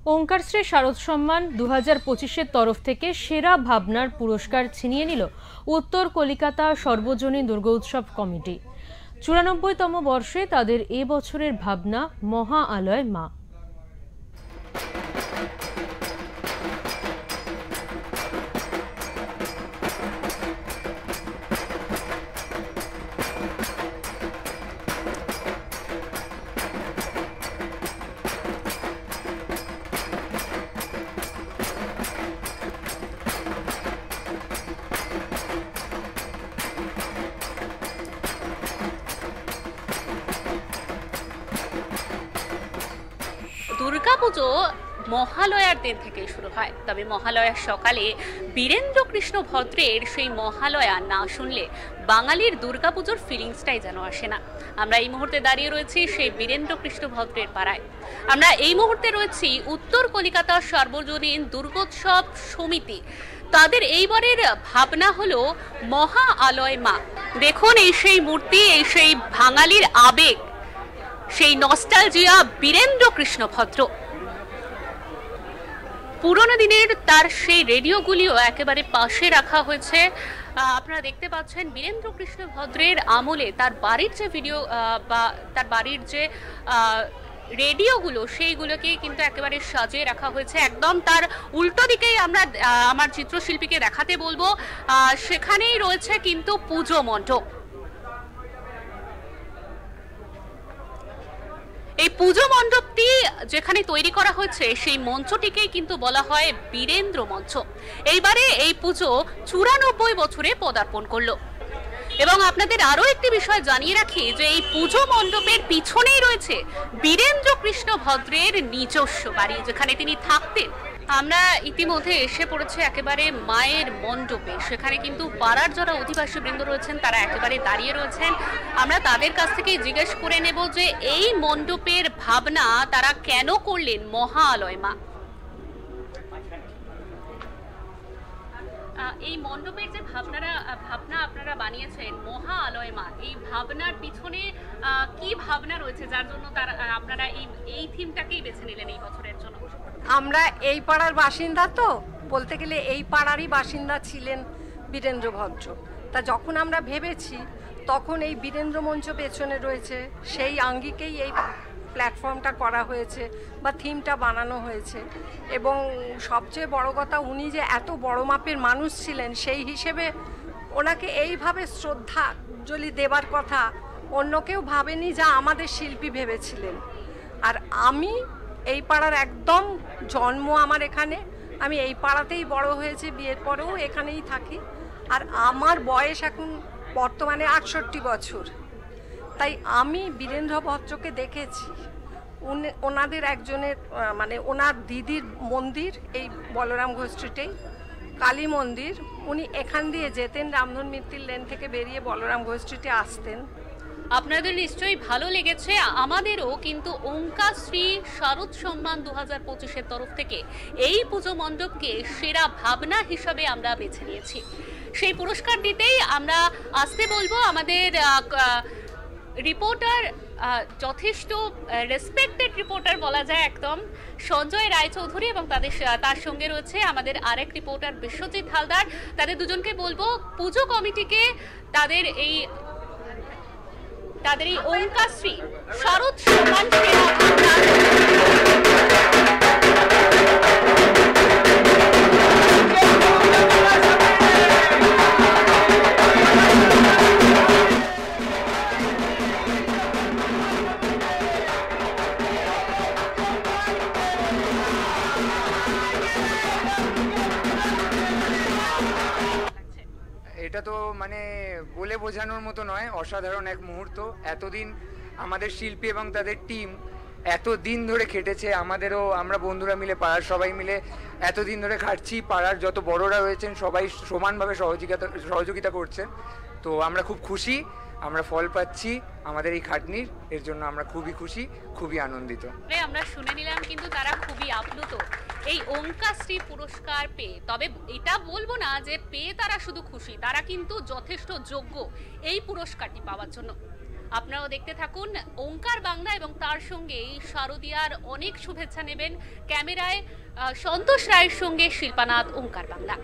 ওঙ্কারশ্রী শারদ সম্মান 2025-এর তরফ থেকে সেরা ভাবনার পুরস্কার ছিনিয়ে নিল উত্তর কলিকাতা সর্বজনীন দুর্গোৎসব কমিটি। 94তম বর্ষে তাদের এ বছরের ভাবনা মহা আলয় মা। দুর্গাপুজো মহালয়ার দিন থেকে শুরু হয়, তবে মহালয়ার সকালে বীরেন্দ্র কৃষ্ণ ভদ্রের সেই মহালয়া না শুনলে বাঙালির দুর্গাপুজোর ফিলিংসটাই যেন আসে না। আমরা এই মুহূর্তে দাঁড়িয়ে রয়েছি সেই বীরেন্দ্র কৃষ্ণ ভদ্রের পাড়ায়। আমরা এই মুহূর্তে রয়েছি উত্তর কলিকাতা সর্বজনীন দুর্গোৎসব সমিতি। তাদের এইবারের ভাবনা হলো মহা আলয় মা। দেখুন, এই সেই মূর্তি, এই সেই বাঙালির আবেগ, সেই নস্টালজিয়া বীরেন্দ্র কৃষ্ণ ভদ্র। পুরোনো দিনের তার সেই রেডিওগুলিও একেবারে পাশে রাখা হয়েছে। আপনারা দেখতে পাচ্ছেন বীরেন্দ্র কৃষ্ণ ভদ্রের আমলে তার বাড়ির যে ভিডিও বা তার বাড়ির যে রেডিওগুলো, সেইগুলোকে কিন্তু একেবারে সাজিয়ে রাখা হয়েছে। একদম তার উল্টো দিকেই আমরা আমার চিত্রশিল্পীকে দেখাতে বলবো, সেখানেই রয়েছে কিন্তু পুজো মণ্ডপ। এই পুজো মণ্ডপটি যেখানে তৈরি করা হয়েছে সেই মঞ্চটিকেই কিন্তু বলা হয় বীরেন্দ্র মঞ্চ। এইবারে এই পুজো 94 বছরে পদার্পণ করলো। এবং আপনাদের আরো একটি বিষয় জানিয়ে রাখি যে এই পুজো মণ্ডপের পিছনেই রয়েছে বীরেন্দ্র কৃষ্ণ ভদ্রের নিজস্ব বাড়ি, যেখানে তিনি থাকতেন। আমরা ইতিমধ্যে এসে পড়েছে একেবারে মায়ের মণ্ডপে। সেখানে কিন্তু পাড়ার যারা অধিবাসী বৃন্দ রয়েছেন তারা একেবারে দাঁড়িয়ে রয়েছেন। আমরা তাদের কাছ থেকে জিজ্ঞেস করে নেব যে এই মণ্ডপের ভাবনা তারা কেন করলেন মহা আলয় মা। এই মণ্ডপের যে ভাবনা আপনারা বানিয়েছেন মহা আলয় মা, এই ভাবনার পিছনে কি ভাবনা রয়েছে যার জন্য আপনারা এই থিমটাকেই বেছে নিলেন এই বছরের জন্য? আমরা এই পাড়ার বাসিন্দা, তো বলতে গেলে এই পাড়ারই বাসিন্দা ছিলেন বীরেন্দ্র ভদ্র। তা যখন আমরা ভেবেছি তখন এই বীরেন্দ্র মঞ্চ পেছনে রয়েছে, সেই আঙ্গিকেই এই প্ল্যাটফর্মটা করা হয়েছে বা থিমটা বানানো হয়েছে। এবং সবচেয়ে বড় কথা, উনি যে এত বড় মাপের মানুষ ছিলেন, সেই হিসেবে ওনাকে এইভাবে শ্রদ্ধাঞ্জলি দেবার কথা অন্য কেউ ভাবেনি, যা আমাদের শিল্পী ভেবেছিলেন। আর আমি এই পাড়ার একদম জন্ম আমার এখানে, আমি এই পাড়াতেই বড় হয়েছে, বিয়ের পরেও এখানেই থাকি। আর আমার বয়স এখন বর্তমানে 68 বছর। তাই আমি বীরেন্দ্র ভদ্রকে দেখেছি, ওনাদের একজনের মানে ওনার দিদির মন্দির এই বলরাম ঘোষ স্ট্রিটেই কালী মন্দির। উনি এখান দিয়ে যেতেন, রামধন মিত্তির লেন থেকে বেরিয়ে বলরাম ঘোষ স্ট্রিটে আসতেন। আপনাদের নিশ্চয়ই ভালো লেগেছে। আমাদেরও কিন্তু ওঙ্কারশ্রী শারদ সম্মান 2025-এর তরফ থেকে এই পুজো মণ্ডপকে সেরা ভাবনা হিসাবে আমরা বেছে নিয়েছি। সেই পুরস্কার দিতেই আমরা আসতে বলবো আমাদের রিপোর্টার, যথেষ্ট রেসপেক্টেড রিপোর্টার বলা যায় একদম, সঞ্জয় রায়চৌধুরী, এবং তার সঙ্গে রয়েছে আমাদের আরেক রিপোর্টার বিশ্বজিৎ হালদার। তাদের দুজনকে বলবো পুজো কমিটিকে তাদের এই ওঙ্কারশ্রী শারদ সম্মান এটা তো মানে বলে বোঝানোর মতো নয়, অসাধারণ এক মুহূর্ত। এতদিন আমাদের শিল্পী এবং তাদের টিম এতদিন ধরে খেটেছে, আমরা বন্ধুরা মিলে, পাড়ার সবাই মিলে এতদিন ধরে খাটছি। পাড়ার যত বড়রা রয়েছেন সবাই সমানভাবে সহযোগিতা করছেন। তো আমরা খুব খুশি, আমরা ফল পাচ্ছি আমাদের এই খাটনির, এর জন্য আমরা খুবই খুশি, খুবই আনন্দিত। আমরা শুনে নিলাম কিন্তু তারা খুবই আপ্লুত এই ওঙ্কারশ্রী পুরস্কার পেয়ে। তবে এটা বলবো না যে পেয়ে তারা শুধু খুশি, তারা কিন্তু যথেষ্ট যোগ্য এই পুরস্কারটি পাওয়ার জন্য। আপনারাও দেখতে থাকুন ওঙ্কার বাংলা এবং তার সঙ্গে শারদিয়ার অনেক শুভেচ্ছা নেবেন। ক্যামেরায় সন্তোষ রায়ের সঙ্গে শিল্পানাথ, ওঙ্কার বাংলা।